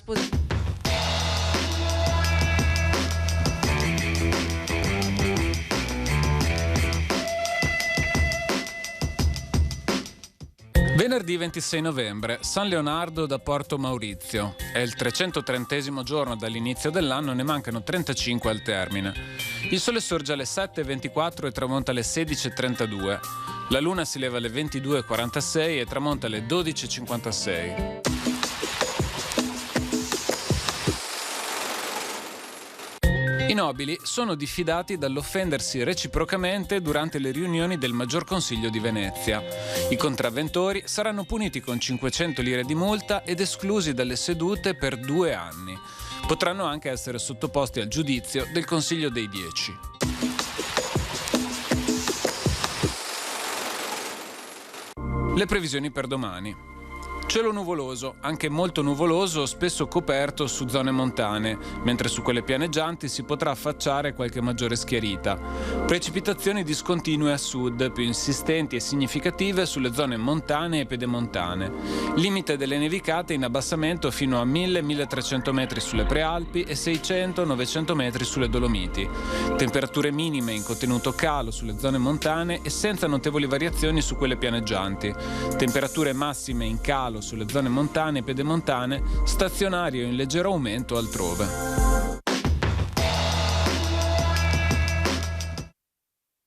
disposizione. Venerdì 26 novembre, San Leonardo da Porto Maurizio. È il 330° giorno dall'inizio dell'anno, ne mancano 35 al termine. Il sole sorge alle 7:24 e tramonta alle 16:32. La luna si leva alle 22:46 e tramonta alle 12:56. I nobili sono diffidati dall'offendersi reciprocamente durante le riunioni del Maggior Consiglio di Venezia. I contravventori saranno puniti con 500 lire di multa ed esclusi dalle sedute per 2 anni. Potranno anche essere sottoposti al giudizio del Consiglio dei 10. Le previsioni per domani. Cielo nuvoloso, anche molto nuvoloso, spesso coperto su zone montane, mentre su quelle pianeggianti si potrà affacciare qualche maggiore schiarita. Precipitazioni discontinue a sud, più insistenti e significative sulle zone montane e pedemontane. Limite delle nevicate in abbassamento fino a 1000-1300 metri sulle prealpi e 600-900 metri sulle Dolomiti. Temperature minime in contenuto calo sulle zone montane e senza notevoli variazioni su quelle pianeggianti. Temperature massime in calo sulle zone montane e pedemontane, stazionario in leggero aumento altrove.